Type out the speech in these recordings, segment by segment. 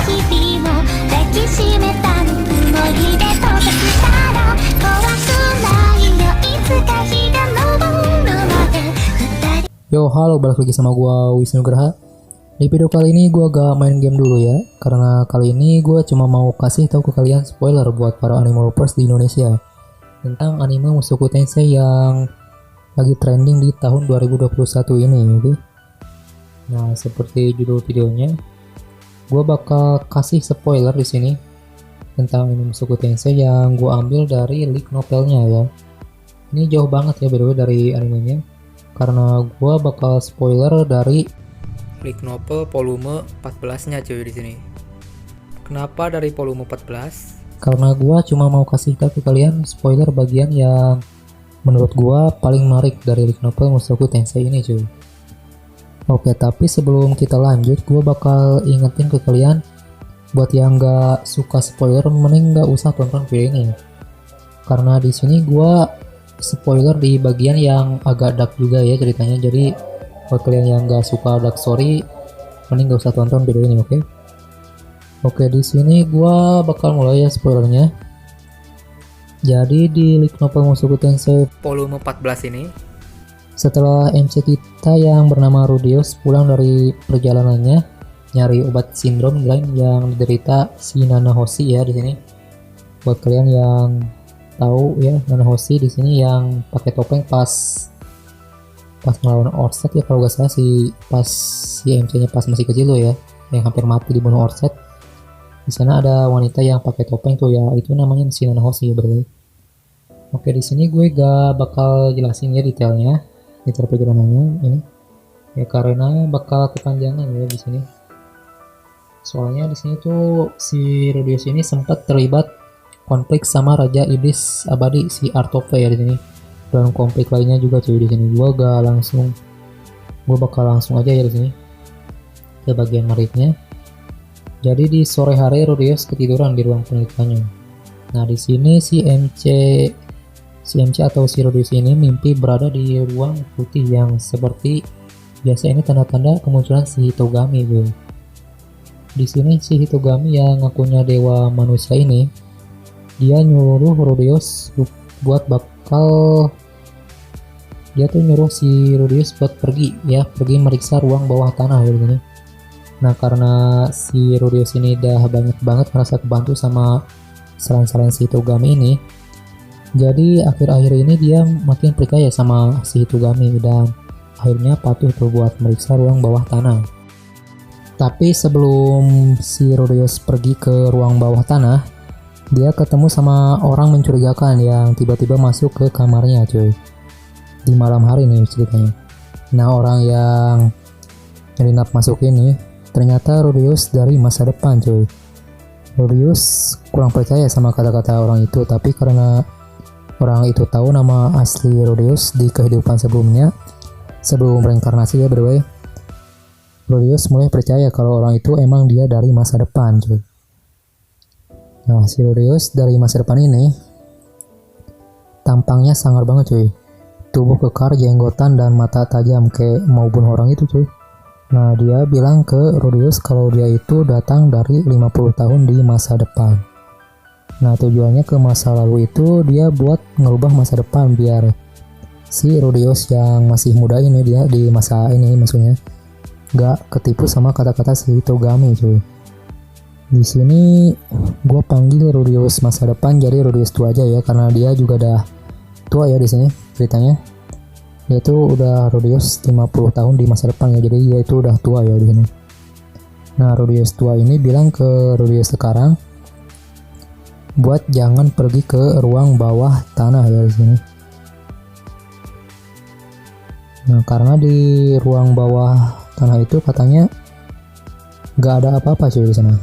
日々も抱きしめたぬくもりで溶かしたら怖くないよいつか日が昇るまで二人。 Yo, halo, balik lagi sama gua Wisnu Graha. Di video kali ini gua gak main game dulu ya, karena kali ini gua cuma mau kasih tahu ke kalian spoiler buat para anime lovers di Indonesia tentang anime Mushoku Tensei yang lagi trending di tahun 2021 ini, oke? Nah, seperti judul videonya, gua bakal kasih spoiler di sini tentang anime Mushoku Tensei yang gua ambil dari leak novelnya ya. Ini jauh banget ya by the way dari animenya, karena gua bakal spoiler dari leak novel volume 14-nya cuy di sini. Kenapa dari volume 14? Karena gua cuma mau kasih tahu ke kalian spoiler bagian yang menurut gua paling menarik dari leak novel Mushoku Tensei ini cuy. Oke, tapi sebelum kita lanjut, gua bakal ingetin ke kalian buat yang nggak suka spoiler, mending nggak usah tonton video ini. Karena di sini gua spoiler di bagian yang agak dark juga ya ceritanya. Jadi buat kalian yang nggak suka dark story, mending nggak usah tonton video ini, oke? Oke, di sini gua bakal mulai ya spoilernya. Jadi di leak novel Mushoku Tensei volume 14 ini, setelah MC kita yang bernama Rudeus pulang dari perjalanannya nyari obat sindrom lain yang diderita si Nanahoshi ya di sini. Buat kalian yang tahu ya, Nanahoshi di sini yang pakai topeng pas melawan Orset ya kalau gak salah, pas si MC-nya pas masih kecil loh ya, yang hampir mati dibunuh Orset. Di sana ada wanita yang pakai topeng tuh ya, itu namanya si Nanahoshi ya berarti. Oke, di sini gue gak bakal jelasin ya detail perjalanannya ini ya, karena bakal kepanjangan ya di sini. Soalnya di sini tuh si Rudeus ini sempat terlibat konflik sama Raja Iblis Abadi si Artove ya di sini. Dan konflik lainnya juga cuy di sini. Gue bakal langsung aja ya di sini ke bagian menariknya. Jadi di sore hari Rudeus ketiduran di ruang penelitiannya. Nah, di sini si MC atau si Rudeus ini mimpi berada di ruang putih yang seperti biasa. Ini tanda-tanda kemunculan si Hitogami bro. Di sini si Hitogami yang ngakunya dewa manusia ini, dia nyuruh Rudeus buat nyuruh si Rudeus buat pergi meriksa ruang bawah tanah ya begini. Nah, karena si Rudeus ini udah banyak banget merasa kebantu sama saran-saran si Hitogami ini, jadi akhir-akhir ini dia makin percaya sama si Hitogami dan akhirnya patuh tuh buat meriksa ruang bawah tanah. Tapi sebelum si Rudeus pergi ke ruang bawah tanah, dia ketemu sama orang mencurigakan yang tiba-tiba masuk ke kamarnya cuy. Di malam hari nih ceritanya. Nah, orang yang nyelinap masuk ini ternyata Rudeus dari masa depan cuy. Rudeus kurang percaya sama kata-kata orang itu, tapi karena orang itu tahu nama asli Rudeus di kehidupan sebelumnya, sebelum reinkarnasi ya by the way, Rudeus mulai percaya kalau orang itu emang dia dari masa depan cuy. Nah, si Rudeus dari masa depan ini tampangnya sangar banget cuy. Tubuh kekar, jenggotan, dan mata tajam kayak mau bunuh orang itu cuy. Nah, dia bilang ke Rudeus kalau dia itu datang dari 50 tahun di masa depan. Nah, tujuannya ke masa lalu itu dia buat ngerubah masa depan biar si Rudeus yang masih muda ini, dia di masa ini maksudnya, gak ketipu sama kata-kata si Hitogami cuy. Di sini gue panggil Rudeus masa depan jadi Rudeus tua aja ya, karena dia juga udah tua ya di sini ceritanya. Dia tuh udah Rudeus 50 tahun di masa depan ya, jadi dia itu udah tua ya di sini. Nah, Rudeus tua ini bilang ke Rudeus sekarang buat jangan pergi ke ruang bawah tanah ya di sini. Nah, karena di ruang bawah tanah itu katanya gak ada apa-apa cuy di sana.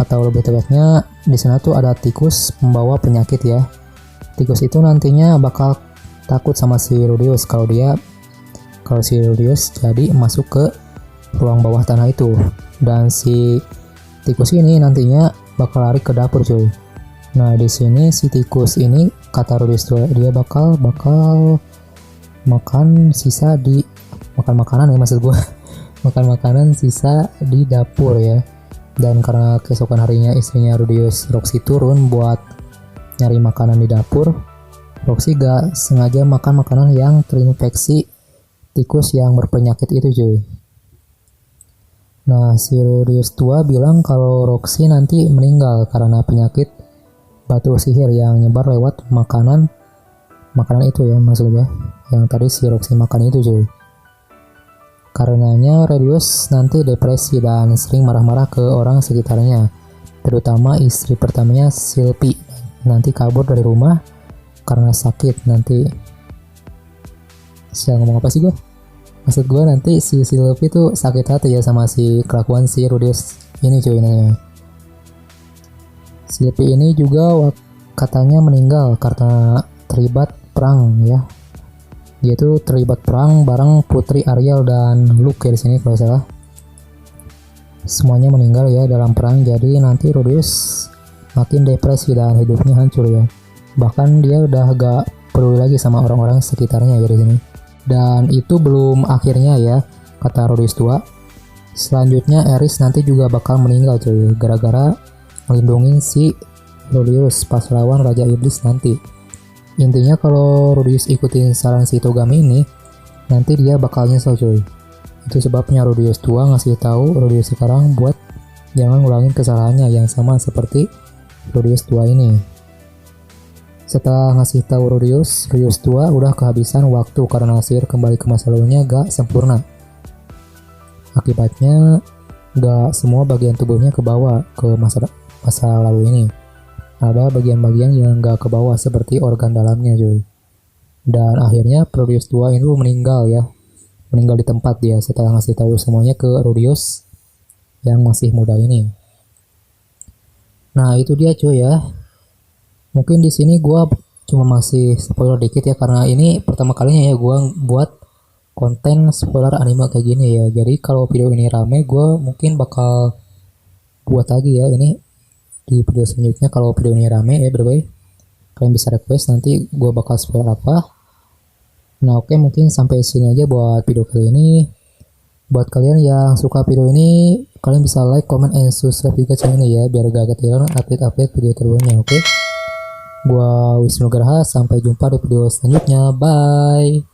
Atau lebih tepatnya di sana tuh ada tikus membawa penyakit ya. Tikus itu nantinya bakal takut sama si Rudeus kalau si Rudeus jadi masuk ke ruang bawah tanah itu. Dan si tikus ini nantinya bakal lari ke dapur cuy. Nah, di sini si tikus ini kata Rudeus dia bakal makan makanan ya maksud gue makan makanan sisa di dapur ya. Dan karena keesokan harinya istrinya Rudius, Roxy, turun buat nyari makanan di dapur, Roxy gak sengaja makan makanan yang terinfeksi tikus yang berpenyakit itu cuy. Nah, si Rudius tua bilang kalau Roxy nanti meninggal karena penyakit batu sihir yang nyebar lewat makanan itu ya, maksud gua yang tadi si Roxy makan itu cuy. Karenanya Rudius nanti depresi dan sering marah-marah ke orang sekitarnya, terutama istri pertamanya Sylvie. Nanti kabur dari rumah karena sakit. Nanti siapa ngomong apa sih gua? Maksud gue nanti si Sylvie tuh sakit hati ya sama si kelakuan si Rudius ini cuy nanya. Sylvie ini juga katanya meninggal karena terlibat perang ya. Dia tuh terlibat perang bareng Putri Ariel dan Luke ya di sini kalau salah. Semuanya meninggal ya dalam perang, jadi nanti Rudius makin depresi dan hidupnya hancur ya. Bahkan dia udah gak peduli lagi sama orang-orang sekitarnya ya di sini. Dan itu belum akhirnya ya, kata Rudius tua. Selanjutnya Eris nanti juga bakal meninggal cuy, gara-gara melindungi si Rudius pas lawan Raja Iblis nanti. Intinya kalau Rudius ikutin saran si Togami ini, nanti dia bakal nyesel cuy. Itu sebabnya Rudius tua ngasih tahu Rudius sekarang buat jangan ngulangin kesalahannya yang sama seperti Rudius tua ini. Setelah ngasih tahu Rudius tua udah kehabisan waktu karena sihir kembali ke masa lalunya gak sempurna. Akibatnya gak semua bagian tubuhnya kebawa ke masa lalu ini. Ada bagian-bagian yang gak kebawa seperti organ dalamnya cuy. Dan akhirnya Rudius tua itu meninggal ya. Meninggal di tempat dia setelah ngasih tahu semuanya ke Rudius yang masih muda ini. Nah itu dia cuy ya. Mungkin di sini gue cuma masih spoiler dikit ya, karena ini pertama kalinya ya gue buat konten spoiler anime kayak gini ya. Jadi kalau video ini rame, gue mungkin bakal buat lagi ya ini di video selanjutnya. Kalau video ini rame ya, by the way, kalian bisa request nanti gue bakal spoiler apa. Nah oke, mungkin sampai sini aja buat video kali ini. Buat kalian yang suka video ini, kalian bisa like, comment, and subscribe juga channel ini ya, biar gak ketinggalan update-update video terbarunya. Oke, gua Wisnu Graha, sampai jumpa di video selanjutnya. Bye.